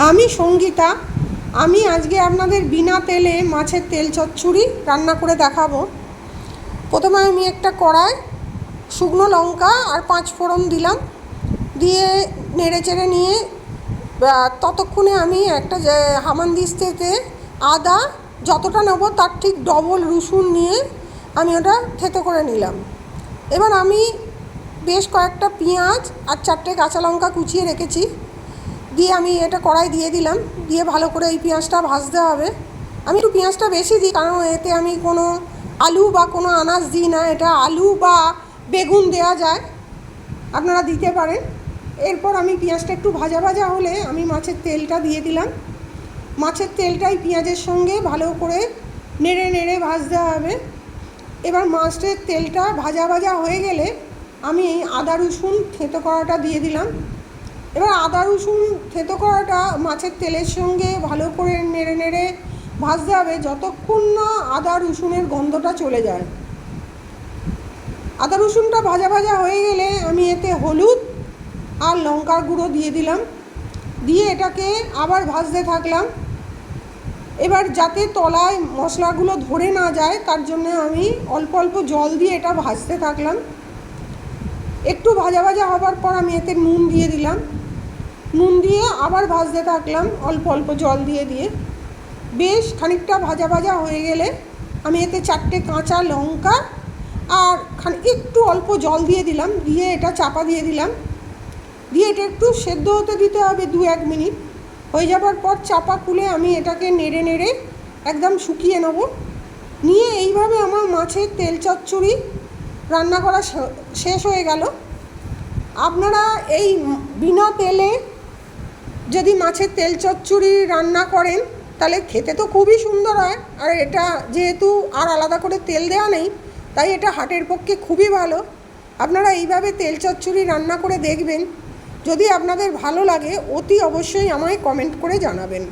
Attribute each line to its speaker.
Speaker 1: আমি সঙ্গীতা। আমি আজকে আপনাদের বিনা তেলে মাছের তেল চচ্চড়ি রান্না করে দেখাবো। প্রথমে আমি একটা কড়াই শুকনো লঙ্কা আর 5 ফোড়ন দিলাম, দিয়ে নেড়ে চেড়ে নিয়ে ততক্ষণে আমি একটা হামানদিস্তাতে আদা যতটা নেব তার ঠিক ডবল রসুন নিয়ে আমি ওটা থেতো করে নিলাম। এবার আমি বেশ কয়েকটা পেঁয়াজ আর 4টে কাঁচা লঙ্কা কুচিয়ে রেখেছি, দিয়ে আমি এটা কড়াই দিয়ে দিলাম। দিয়ে ভালো করে এই পেঁয়াজটা ভাজতে হবে। আমি একটু পেঁয়াজটা বেশি দিই, কারণ এতে আমি কোনো আলু বা কোনো আনাজ দিই না। এটা আলু বা বেগুন দেওয়া যায়, আপনারা দিতে পারেন। এরপর আমি পেঁয়াজটা একটু ভাজা ভাজা হলে আমি মাছের তেলটা দিয়ে দিলাম। মাছের তেলটাই পেঁয়াজের সঙ্গে ভালো করে নেড়ে নেড়ে ভাজতে হবে। এবার মাছের তেলটা ভাজা ভাজা হয়ে গেলে আমি এই আদা রসুন থেতো করাটা দিয়ে দিলাম। এবার আদা রসুন থেতো করাটা মাছের তেলের সঙ্গে ভালো করে নেড়ে নেড়ে ভাজতে হবে যতক্ষণ না আদা রসুনের গন্ধটা চলে যায়। আদা রসুনটা ভাজা ভাজা হয়ে গেলে আমি এতে হলুদ আর লঙ্কার গুঁড়ো দিয়ে দিলাম, দিয়ে এটাকে আবার ভাজতে থাকলাম। এবার যাতে তলায় মশলাগুলো ধরে না যায় তার জন্য আমি অল্প অল্প জল দিয়ে এটা ভাজতে থাকলাম। একটু ভাজা ভাজা হবার পর আমি এতে নুন দিয়ে দিলাম, নুন দিয়ে আবার ভাজতে থাকলাম অল্প অল্প জল দিয়ে দিয়ে। বেশ খানিকটা ভাজা ভাজা হয়ে গেলে আমি এতে 4টে কাঁচা লঙ্কা আর একটু অল্প জল দিয়ে দিলাম, দিয়ে এটা চাপা দিয়ে দিলাম। দিয়ে এটা একটু সেদ্ধ হতে দিতে হবে 2-1 মিনিট। হয়ে যাবার পর চাপা খুলে আমি এটাকে নেড়ে নেড়ে একদম শুকিয়ে নেব। নিয়ে এইভাবে আমার মাছের তেল চচ্চড়ি রান্না করা শেষ হয়ে গেল। আপনারা এই বিনা তেলে যদি মাছের তেল চচ্চড়ি রান্না করেন তাহলে খেতে তো খুবই সুন্দর হয়। আর এটা যেহেতু আর আলাদা করে তেল দেওয়া নেই, তাই এটা হার্টের পক্ষে খুবই ভালো। আপনারা এইভাবে তেল চচ্চড়ি রান্না করে দেখবেন। যদি আপনাদের ভালো লাগে অতি অবশ্যই আমায় কমেন্ট করে জানাবেন।